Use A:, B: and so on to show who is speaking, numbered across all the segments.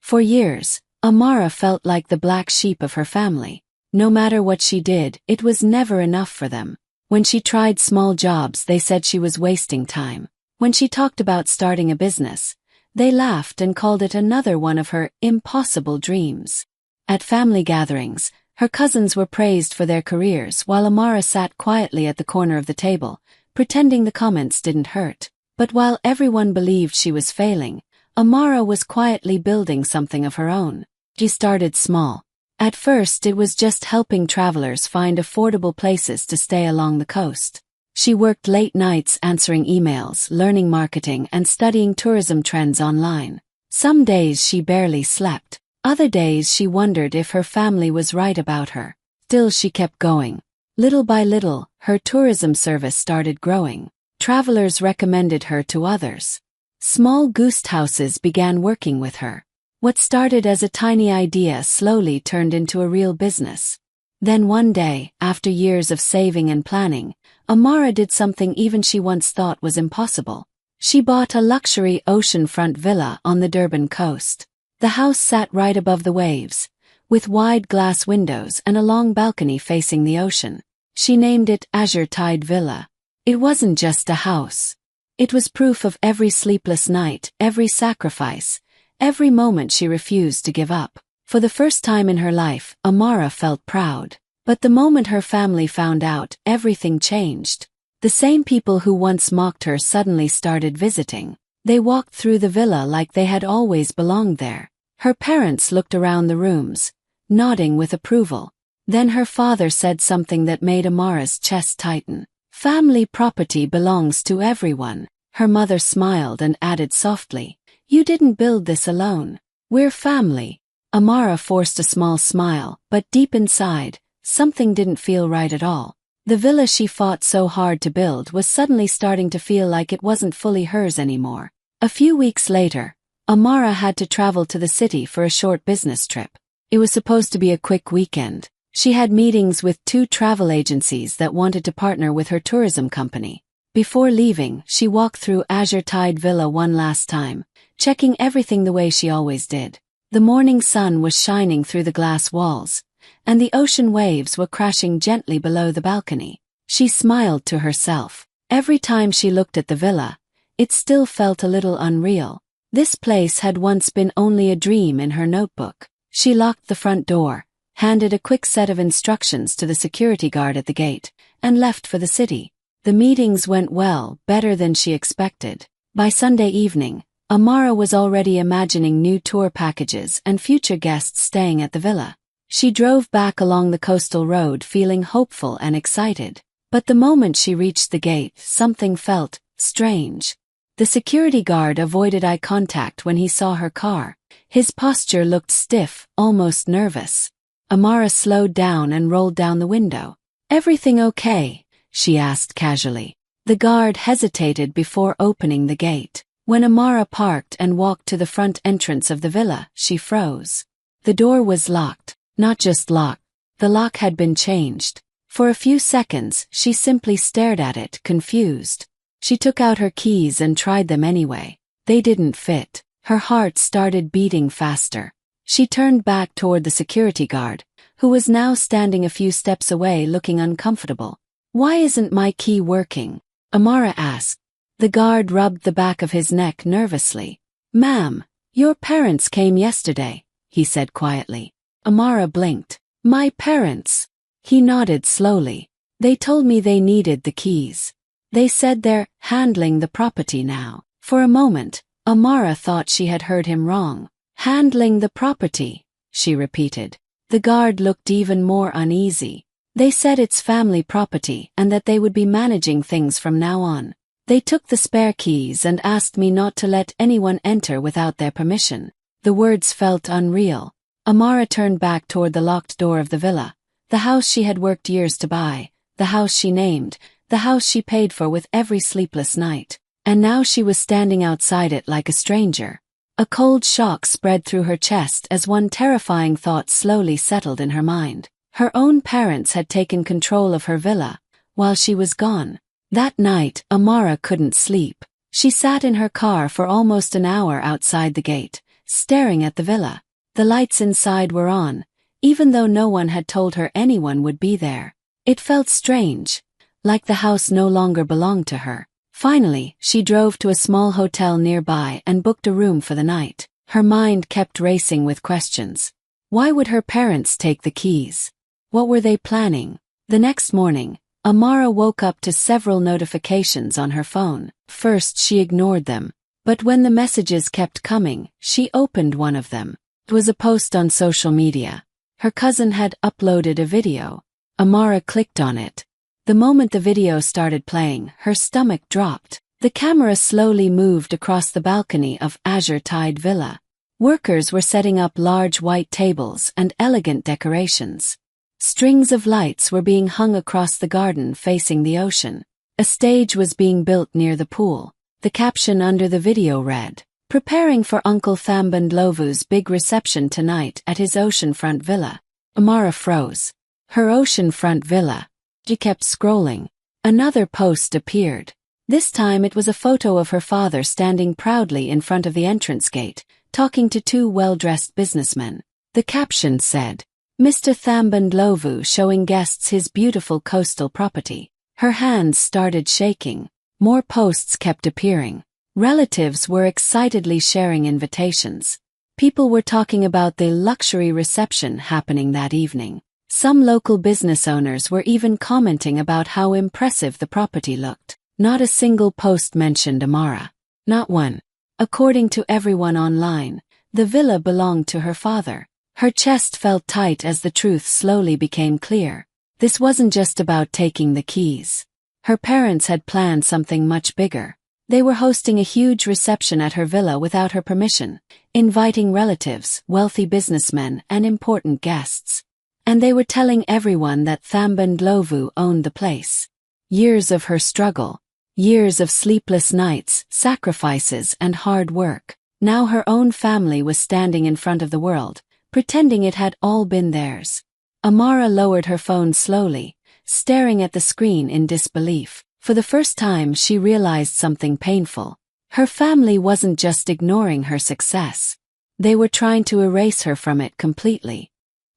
A: For years, Amara felt like the black sheep of her family. No matter what she did, it was never enough for them. When she tried small jobs, they said she was wasting time. When she talked about starting a business, they laughed and called it another one of her impossible dreams. At family gatherings, her cousins were praised for their careers while Amara sat quietly at the corner of the table, pretending the comments didn't hurt. But while everyone believed she was failing, Amara was quietly building something of her own. She started small. At first, it was just helping travelers find affordable places to stay along the coast. She worked late nights answering emails, learning marketing, and studying tourism trends online. Some days she barely slept. Other days she wondered if her family was right about her. Still she kept going. Little by little, her tourism service started growing. Travelers recommended her to others. Small ghost houses began working with her. What started as a tiny idea slowly turned into a real business. Then one day, after years of saving and planning, Amara did something even she once thought was impossible. She bought a luxury oceanfront villa on the Durban coast. The house sat right above the waves, with wide glass windows and a long balcony facing the ocean. She named it Azure Tide Villa. It wasn't just a house. It was proof of every sleepless night, every sacrifice, every moment she refused to give up. For the first time in her life, Amara felt proud. But the moment her family found out, everything changed. The same people who once mocked her suddenly started visiting. They walked through the villa like they had always belonged there. Her parents looked around the rooms, nodding with approval. Then her father said something that made Amara's chest tighten. "Family property belongs to everyone." Her mother smiled and added softly, "You didn't build this alone. We're family." Amara forced a small smile, but deep inside, something didn't feel right at all. The villa she fought so hard to build was suddenly starting to feel like it wasn't fully hers anymore. A few weeks later, Amara had to travel to the city for a short business trip. It was supposed to be a quick weekend. She had meetings with 2 travel agencies that wanted to partner with her tourism company. Before leaving, she walked through Azure Tide Villa one last time, checking everything the way she always did. The morning sun was shining through the glass walls, and the ocean waves were crashing gently below the balcony. She smiled to herself. Every time she looked at the villa, it still felt a little unreal. This place had once been only a dream in her notebook. She locked the front door, handed a quick set of instructions to the security guard at the gate, and left for the city. The meetings went well, better than she expected. By Sunday evening, Amara was already imagining new tour packages and future guests staying at the villa. She drove back along the coastal road feeling hopeful and excited. But the moment she reached the gate, something felt strange. The security guard avoided eye contact when he saw her car. His posture looked stiff, almost nervous. Amara slowed down and rolled down the window. "Everything okay?" she asked casually. The guard hesitated before opening the gate. When Amara parked and walked to the front entrance of the villa, she froze. The door was locked. Not just locked. The lock had been changed. For a few seconds, she simply stared at it, confused. She took out her keys and tried them anyway. They didn't fit. Her heart started beating faster. She turned back toward the security guard, who was now standing a few steps away looking uncomfortable. "Why isn't my key working?" Amara asked. The guard rubbed the back of his neck nervously. "Ma'am, your parents came yesterday," he said quietly. Amara blinked. "My parents?" He nodded slowly. "They told me they needed the keys. They said they're handling the property now." For a moment, Amara thought she had heard him wrong. "Handling the property," she repeated. The guard looked even more uneasy. "They said it's family property and that they would be managing things from now on. They took the spare keys and asked me not to let anyone enter without their permission." The words felt unreal. Amara turned back toward the locked door of the villa, the house she had worked years to buy, the house she named, the house she paid for with every sleepless night. And now she was standing outside it like a stranger. A cold shock spread through her chest as one terrifying thought slowly settled in her mind. Her own parents had taken control of her villa, while she was gone. That night, Amara couldn't sleep. She sat in her car for almost an hour outside the gate, staring at the villa. The lights inside were on, even though no one had told her anyone would be there. It felt strange, like the house no longer belonged to her. Finally, she drove to a small hotel nearby and booked a room for the night. Her mind kept racing with questions. Why would her parents take the keys? What were they planning? The next morning, Amara woke up to several notifications on her phone. First, she ignored them, but when the messages kept coming, she opened one of them. It was a post on social media. Her cousin had uploaded a video. Amara clicked on it. The moment the video started playing, her stomach dropped. The camera slowly moved across the balcony of Azure Tide Villa. Workers were setting up large white tables and elegant decorations. Strings of lights were being hung across the garden facing the ocean. A stage was being built near the pool. The caption under the video read, "Preparing for Uncle Thambundlovu's big reception tonight at his oceanfront villa." Amara froze. Her oceanfront villa. She kept scrolling. Another post appeared. This time it was a photo of her father standing proudly in front of the entrance gate, talking to two well-dressed businessmen. The caption said, "Mr. Thambundlovu showing guests his beautiful coastal property." Her hands started shaking. More posts kept appearing. Relatives were excitedly sharing invitations. People were talking about the luxury reception happening that evening. Some local business owners were even commenting about how impressive the property looked. Not a single post mentioned Amara. Not one. According to everyone online, the villa belonged to her father. Her chest felt tight as the truth slowly became clear. This wasn't just about taking the keys. Her parents had planned something much bigger. They were hosting a huge reception at her villa without her permission, inviting relatives, wealthy businessmen, and important guests. And they were telling everyone that Thambundlovu owned the place. Years of her struggle, years of sleepless nights, sacrifices, and hard work. Now her own family was standing in front of the world, pretending it had all been theirs. Amara lowered her phone slowly, staring at the screen in disbelief. For the first time she realized something painful. Her family wasn't just ignoring her success. They were trying to erase her from it completely.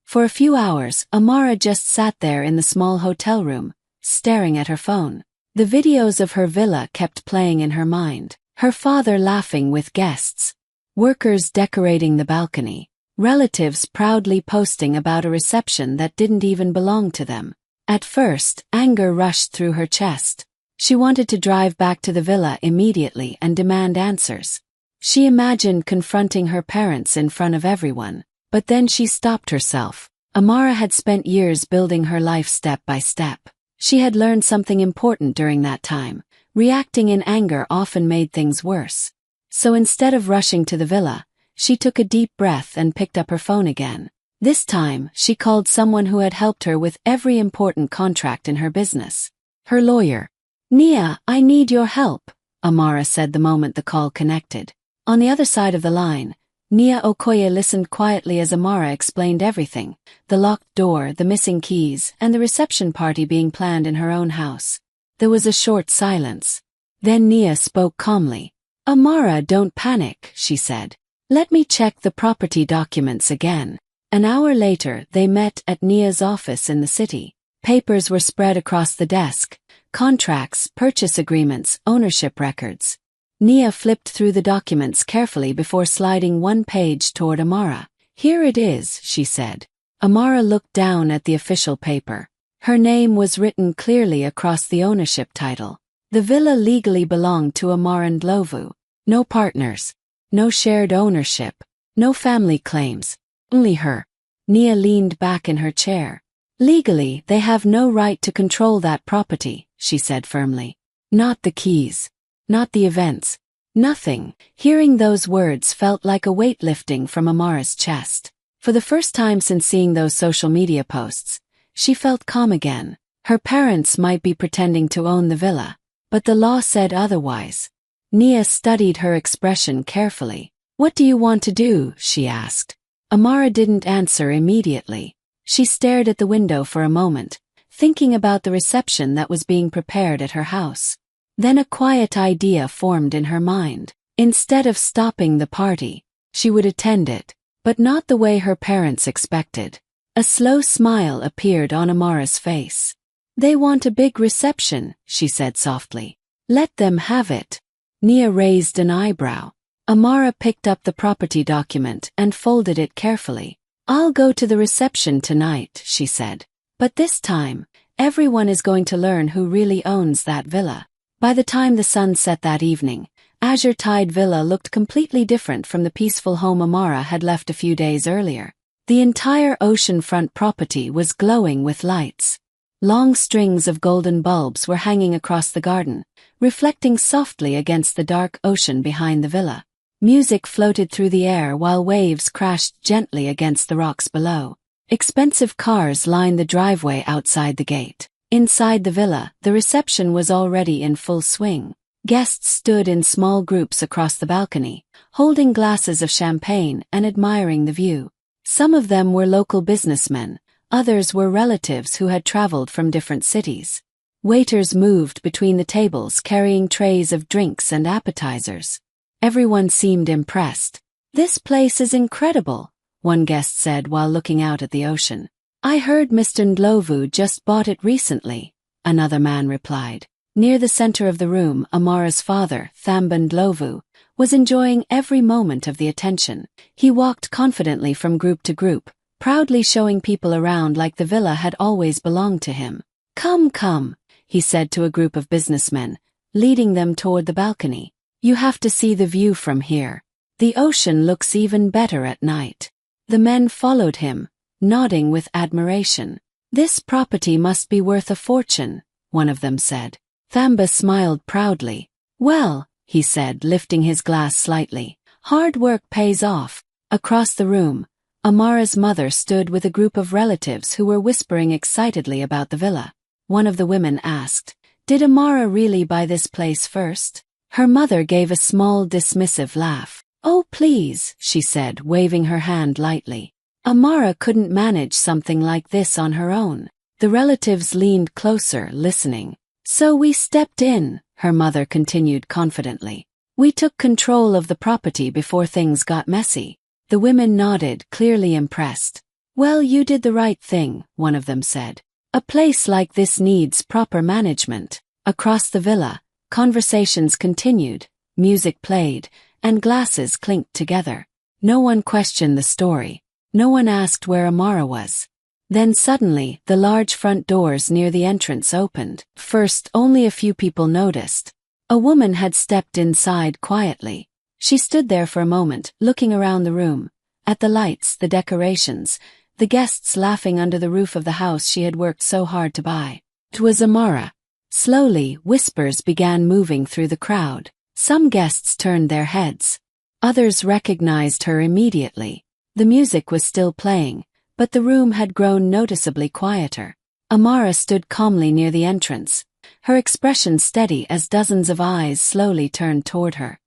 A: For a few hours, Amara just sat there in the small hotel room, staring at her phone. The videos of her villa kept playing in her mind. Her father laughing with guests. Workers decorating the balcony. Relatives proudly posting about a reception that didn't even belong to them. At first, anger rushed through her chest. She wanted to drive back to the villa immediately and demand answers. She imagined confronting her parents in front of everyone, but then she stopped herself. Amara had spent years building her life step by step. She had learned something important during that time. Reacting in anger often made things worse. So instead of rushing to the villa, she took a deep breath and picked up her phone again. This time, she called someone who had helped her with every important contract in her business. Her lawyer. "Nia, I need your help," Amara said the moment the call connected. On the other side of the line, Nia Okoye listened quietly as Amara explained everything, the locked door, the missing keys, and the reception party being planned in her own house. There was a short silence. Then Nia spoke calmly. "Amara, don't panic," she said. "Let me check the property documents again." An hour later, they met at Nia's office in the city. Papers were spread across the desk. Contracts, purchase agreements, ownership records. Nia flipped through the documents carefully before sliding one page toward Amara. "Here it is," she said. Amara looked down at the official paper. Her name was written clearly across the ownership title. The villa legally belonged to Amara Ndlovu. No partners. No shared ownership. No family claims. Only her. Nia leaned back in her chair. "Legally, they have no right to control that property," she said firmly. "Not the keys. Not the events. Nothing." Hearing those words felt like a weight lifting from Amara's chest. For the first time since seeing those social media posts, she felt calm again. Her parents might be pretending to own the villa, but the law said otherwise. Nia studied her expression carefully. "What do you want to do?" she asked. Amara didn't answer immediately. She stared at the window for a moment, thinking about the reception that was being prepared at her house. Then a quiet idea formed in her mind. Instead of stopping the party, She would attend it, but not the way her parents expected. A slow smile appeared on Amara's face. "They want a big reception," she said softly. "Let them have it." Nia raised an eyebrow. Amara picked up the property document and folded it carefully. "I'll go to the reception tonight," she said. "But this time, everyone is going to learn who really owns that villa." By the time the sun set that evening, Azure Tide Villa looked completely different from the peaceful home Amara had left a few days earlier. The entire oceanfront property was glowing with lights. Long strings of golden bulbs were hanging across the garden, reflecting softly against the dark ocean behind the villa. Music floated through the air while waves crashed gently against the rocks below. Expensive cars lined the driveway outside the gate. Inside the villa, the reception was already in full swing. Guests stood in small groups across the balcony, holding glasses of champagne and admiring the view. Some of them were local businessmen, others were relatives who had traveled from different cities. Waiters moved between the tables carrying trays of drinks and appetizers. Everyone seemed impressed. "This place is incredible," one guest said while looking out at the ocean. "I heard Mr. Ndlovu just bought it recently," another man replied. Near the center of the room, Amara's father, Thamba Ndlovu, was enjoying every moment of the attention. He walked confidently from group to group, proudly showing people around like the villa had always belonged to him. "Come, come," he said to a group of businessmen, leading them toward the balcony. "You have to see the view from here. The ocean looks even better at night." The men followed him, nodding with admiration. "This property must be worth a fortune," one of them said. Thamba smiled proudly. "Well," he said, lifting his glass slightly, "hard work pays off." Across the room, Amara's mother stood with a group of relatives who were whispering excitedly about the villa. One of the women asked, "Did Amara really buy this place first?" Her mother gave a small dismissive laugh. "Oh please," she said, waving her hand lightly. "Amara couldn't manage something like this on her own." The relatives leaned closer, listening. "So we stepped in," her mother continued confidently. "We took control of the property before things got messy." The women nodded, clearly impressed. "Well, you did the right thing," one of them said. "A place like this needs proper management." Across the villa, conversations continued, music played, and glasses clinked together. No one questioned the story. No one asked where Amara was. Then suddenly, the large front doors near the entrance opened. First, only a few people noticed. A woman had stepped inside quietly. She stood there for a moment, looking around the room, at the lights, the decorations, the guests laughing under the roof of the house she had worked so hard to buy. It was Amara. Slowly, whispers began moving through the crowd. Some guests turned their heads. Others recognized her immediately. The music was still playing, but the room had grown noticeably quieter. Amara stood calmly near the entrance, her expression steady as dozens of eyes slowly turned toward her.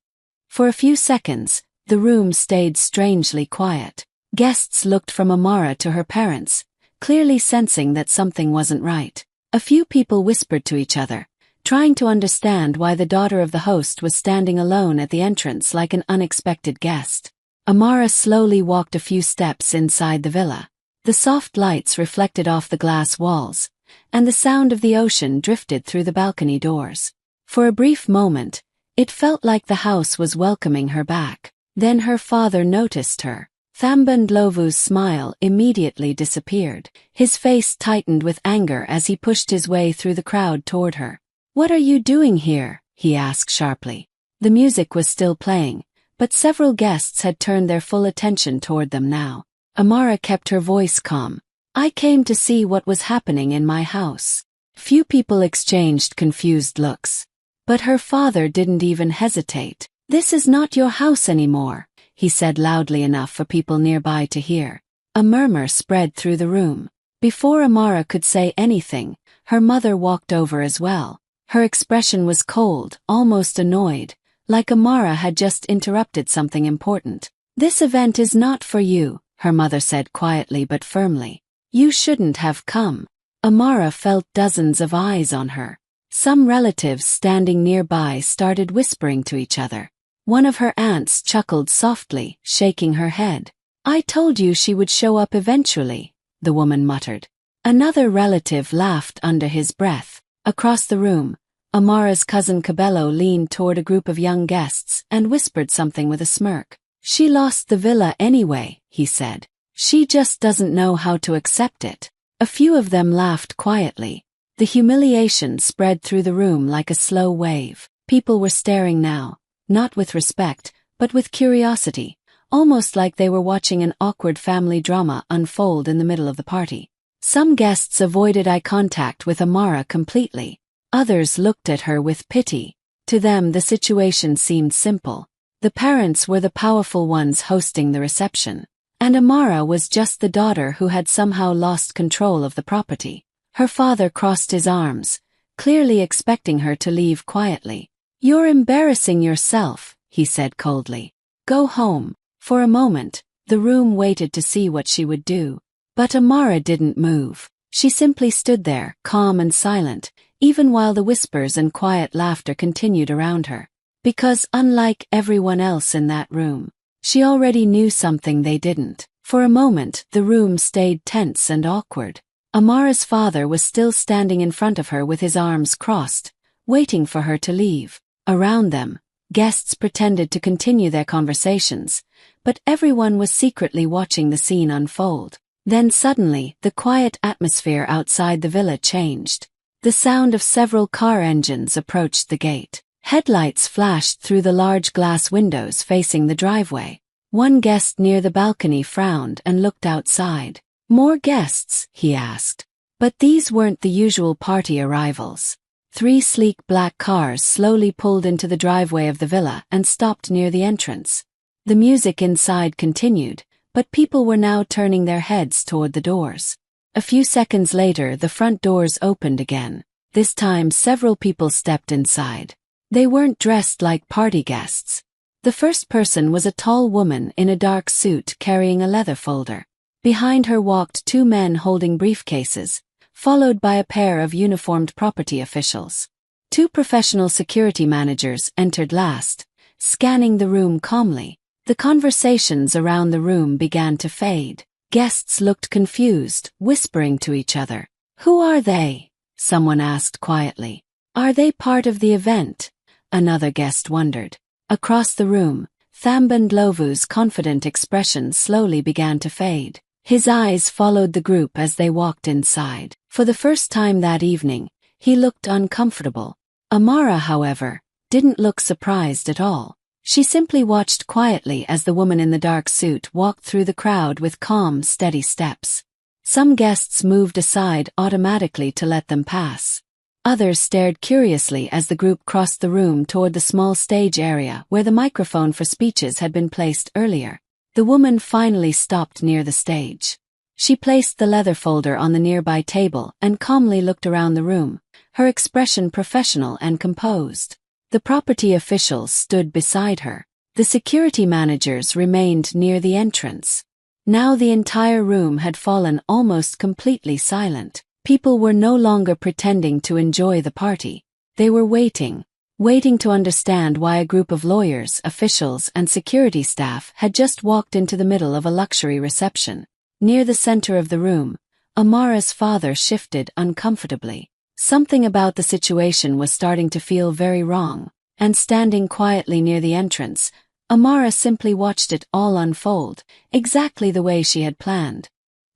A: For a few seconds, the room stayed strangely quiet. Guests looked from Amara to her parents, clearly sensing that something wasn't right. A few people whispered to each other, trying to understand why the daughter of the host was standing alone at the entrance like an unexpected guest. Amara slowly walked a few steps inside the villa. The soft lights reflected off the glass walls, and the sound of the ocean drifted through the balcony doors. For a brief moment, it felt like the house was welcoming her back. Then her father noticed her. Thamba Ndlovu's smile immediately disappeared. His face tightened with anger as he pushed his way through the crowd toward her. "What are you doing here?" he asked sharply. The music was still playing, but several guests had turned their full attention toward them now. Amara kept her voice calm. "I came to see what was happening in my house." Few people exchanged confused looks. But her father didn't even hesitate. "This is not your house anymore," he said loudly enough for people nearby to hear. A murmur spread through the room. Before Amara could say anything, her mother walked over as well. Her expression was cold, almost annoyed, like Amara had just interrupted something important. "This event is not for you," her mother said quietly but firmly. "You shouldn't have come." Amara felt dozens of eyes on her. Some relatives standing nearby started whispering to each other. One of her aunts chuckled softly, shaking her head. "I told you she would show up eventually," the woman muttered. Another relative laughed under his breath. Across the room, Amara's cousin Cabello leaned toward a group of young guests and whispered something with a smirk. "She lost the villa anyway," he said. "She just doesn't know how to accept it." A few of them laughed quietly. The humiliation spread through the room like a slow wave. People were staring now, not with respect, but with curiosity, almost like they were watching an awkward family drama unfold in the middle of the party. Some guests avoided eye contact with Amara completely. Others looked at her with pity. To them, the situation seemed simple. The parents were the powerful ones hosting the reception, and Amara was just the daughter who had somehow lost control of the property. Her father crossed his arms, clearly expecting her to leave quietly. "You're embarrassing yourself," he said coldly. "Go home." For a moment, the room waited to see what she would do. But Amara didn't move. She simply stood there, calm and silent, even while the whispers and quiet laughter continued around her. Because unlike everyone else in that room, she already knew something they didn't. For a moment, the room stayed tense and awkward. Amara's father was still standing in front of her with his arms crossed, waiting for her to leave. Around them, guests pretended to continue their conversations, but everyone was secretly watching the scene unfold. Then suddenly, the quiet atmosphere outside the villa changed. The sound of several car engines approached the gate. Headlights flashed through the large glass windows facing the driveway. One guest near the balcony frowned and looked outside. "More guests?" he asked. But these weren't the usual party arrivals. 3 sleek black cars slowly pulled into the driveway of the villa and stopped near the entrance. The music inside continued, but people were now turning their heads toward the doors. A few seconds later, the front doors opened again. This time, several people stepped inside. They weren't dressed like party guests. The first person was a tall woman in a dark suit carrying a leather folder. Behind her walked 2 men holding briefcases, followed by a pair of uniformed property officials. 2 professional security managers entered last, scanning the room calmly. The conversations around the room began to fade. Guests looked confused, whispering to each other. "Who are they?" someone asked quietly. "Are they part of the event?" another guest wondered. Across the room, Thambin Dlovu's confident expression slowly began to fade. His eyes followed the group as they walked inside. For the first time that evening, he looked uncomfortable. Amara, however, didn't look surprised at all. She simply watched quietly as the woman in the dark suit walked through the crowd with calm, steady steps. Some guests moved aside automatically to let them pass. Others stared curiously as the group crossed the room toward the small stage area where the microphone for speeches had been placed earlier. The woman finally stopped near the stage. She placed the leather folder on the nearby table and calmly looked around the room, her expression professional and composed. The property officials stood beside her. The security managers remained near the entrance. Now the entire room had fallen almost completely silent. People were no longer pretending to enjoy the party. They were waiting to understand why a group of lawyers, officials, and security staff had just walked into the middle of a luxury reception. Near the center of the room, Amara's father shifted uncomfortably. Something about the situation was starting to feel very wrong, and standing quietly near the entrance, Amara simply watched it all unfold, exactly the way she had planned.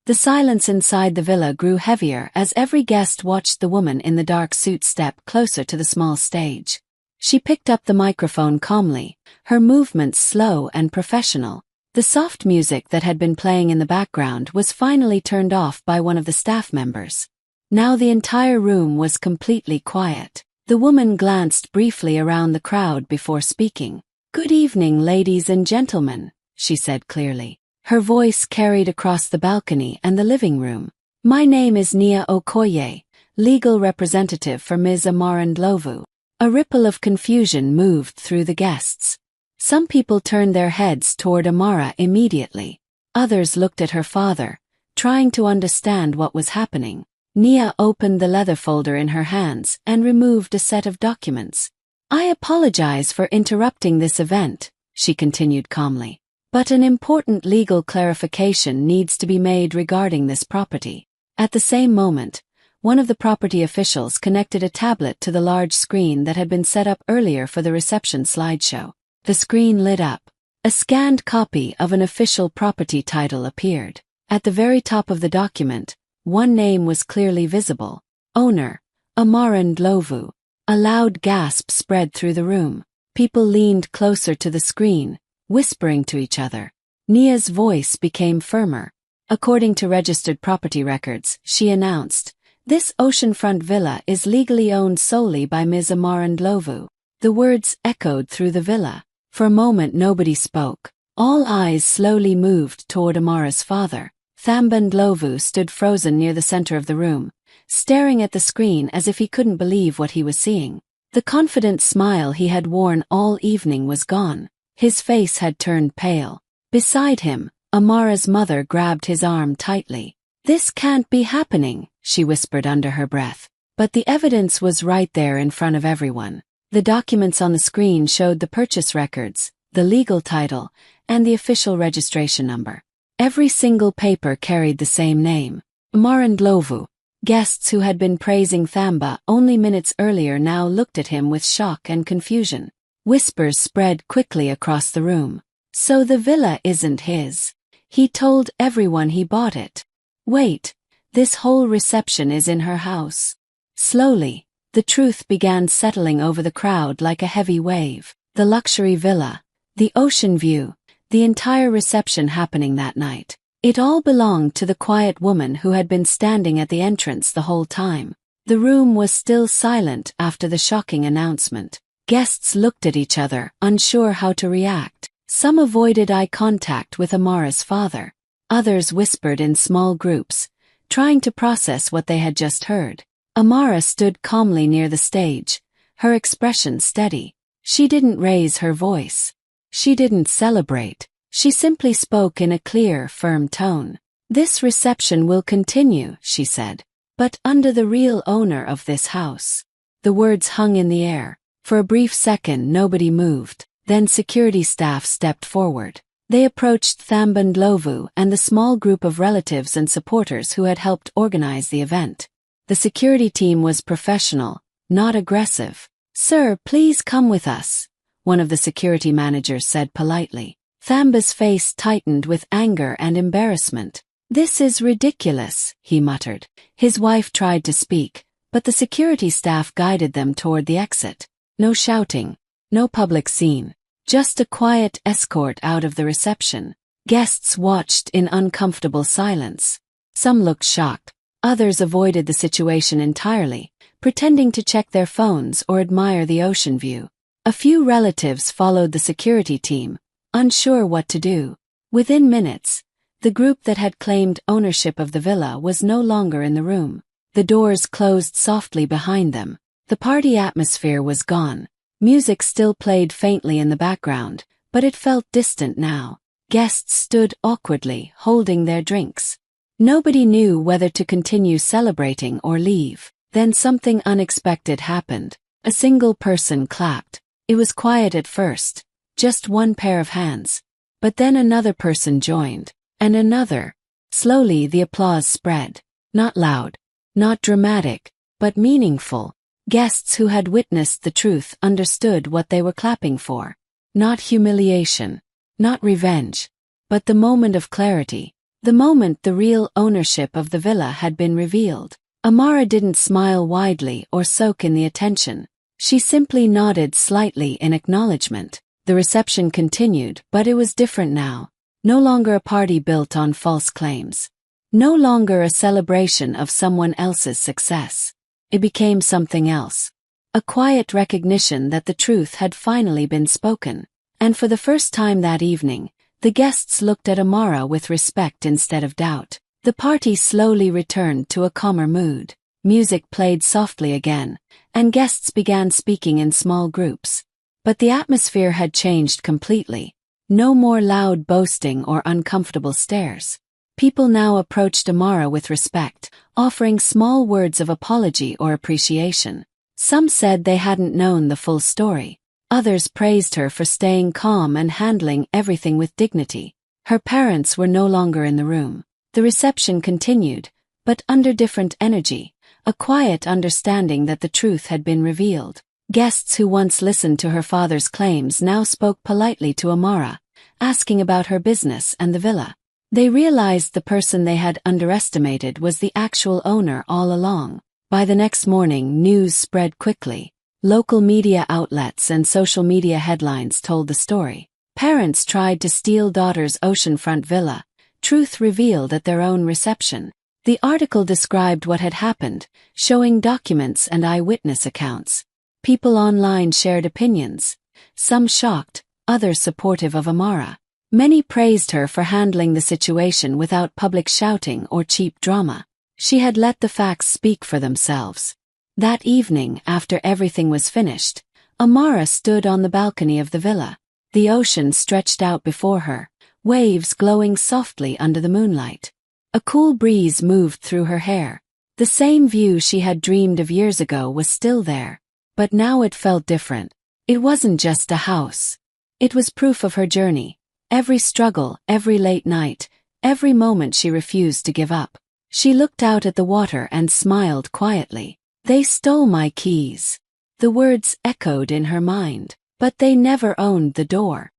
A: The silence inside the villa grew heavier as every guest watched the woman in the dark suit step closer to the small stage. She picked up the microphone calmly, her movements slow and professional. The soft music that had been playing in the background was finally turned off by one of the staff members. Now the entire room was completely quiet. The woman glanced briefly around the crowd before speaking. "Good evening, ladies and gentlemen," she said clearly. Her voice carried across the balcony and the living room. "My name is Nia Okoye, legal representative for Ms. Amara Ndlovu." A ripple of confusion moved through the guests. Some people turned their heads toward Amara immediately. Others looked at her father, trying to understand what was happening. Nia opened the leather folder in her hands and removed a set of documents. "I apologize for interrupting this event," she continued calmly. "But an important legal clarification needs to be made regarding this property." At the same moment, one of the property officials connected a tablet to the large screen that had been set up earlier for the reception slideshow. The screen lit up. A scanned copy of an official property title appeared. At the very top of the document, one name was clearly visible: owner, Amara Ndlovu. A loud gasp spread through the room. People leaned closer to the screen, whispering to each other. Nia's voice became firmer. According to registered property records, she announced, "This oceanfront villa is legally owned solely by Ms. Amara Ndlovu." The words echoed through the villa. For a moment nobody spoke. All eyes slowly moved toward Amara's father. Thamba Ndlovu stood frozen near the center of the room, staring at the screen as if he couldn't believe what he was seeing. The confident smile he had worn all evening was gone. His face had turned pale. Beside him, Amara's mother grabbed his arm tightly. "This can't be happening," she whispered under her breath. But the evidence was right there in front of everyone. The documents on the screen showed the purchase records, the legal title, and the official registration number. Every single paper carried the same name: Amara Ndlovu. Guests who had been praising Thamba only minutes earlier now looked at him with shock and confusion. Whispers spread quickly across the room. "So the villa isn't his. He told everyone he bought it. Wait, this whole reception is in her house." Slowly, the truth began settling over the crowd like a heavy wave. The luxury villa, the ocean view, the entire reception happening that night. It all belonged to the quiet woman who had been standing at the entrance the whole time. The room was still silent after the shocking announcement. Guests looked at each other, unsure how to react. Some avoided eye contact with Amara's father. Others whispered in small groups, trying to process what they had just heard. Amara stood calmly near the stage, her expression steady. She didn't raise her voice. She didn't celebrate. She simply spoke in a clear, firm tone. "This reception will continue," she said, "but under the real owner of this house." The words hung in the air. For a brief second nobody moved. Then security staff stepped forward. They approached Thamba Ndlovu and the small group of relatives and supporters who had helped organize the event. The security team was professional, not aggressive. "Sir, please come with us," one of the security managers said politely. Thamba's face tightened with anger and embarrassment. "This is ridiculous," he muttered. His wife tried to speak, but the security staff guided them toward the exit. No shouting, no public scene, just a quiet escort out of the reception. Guests watched in uncomfortable silence. Some looked shocked. Others avoided the situation entirely, pretending to check their phones or admire the ocean view. A few relatives followed the security team, unsure what to do. Within minutes, the group that had claimed ownership of the villa was no longer in the room. The doors closed softly behind them. The party atmosphere was gone. Music still played faintly in the background, but it felt distant now. Guests stood awkwardly, holding their drinks. Nobody knew whether to continue celebrating or leave. Then something unexpected happened. A single person clapped. It was quiet at first, just one pair of hands. But then another person joined, and another. Slowly the applause spread. Not loud, not dramatic, but meaningful. Guests who had witnessed the truth understood what they were clapping for. Not humiliation, not revenge, but the moment of clarity. The moment the real ownership of the villa had been revealed. Amara didn't smile widely or soak in the attention. She simply nodded slightly in acknowledgement. The reception continued, but it was different now. No longer a party built on false claims. No longer a celebration of someone else's success. It became something else. A quiet recognition that the truth had finally been spoken. And for the first time that evening, the guests looked at Amara with respect instead of doubt. The party slowly returned to a calmer mood. Music played softly again, and guests began speaking in small groups. But the atmosphere had changed completely. No more loud boasting or uncomfortable stares. People now approached Amara with respect, offering small words of apology or appreciation. Some said they hadn't known the full story. Others praised her for staying calm and handling everything with dignity. Her parents were no longer in the room. The reception continued, but under different energy, a quiet understanding that the truth had been revealed. Guests who once listened to her father's claims now spoke politely to Amara, asking about her business and the villa. They realized the person they had underestimated was the actual owner all along. By the next morning, news spread quickly. Local media outlets and social media headlines told the story. Parents tried to steal daughter's oceanfront villa. Truth revealed at their own reception. The article described what had happened, showing documents and eyewitness accounts. People online shared opinions, some shocked, others supportive of Amara. Many praised her for handling the situation without public shouting or cheap drama. She had let the facts speak for themselves. That evening, after everything was finished, Amara stood on the balcony of the villa. The ocean stretched out before her, waves glowing softly under the moonlight. A cool breeze moved through her hair. The same view she had dreamed of years ago was still there, but now it felt different. It wasn't just a house. It was proof of her journey. Every struggle, every late night, every moment she refused to give up. She looked out at the water and smiled quietly. They stole my keys. The words echoed in her mind, but they never owned the door.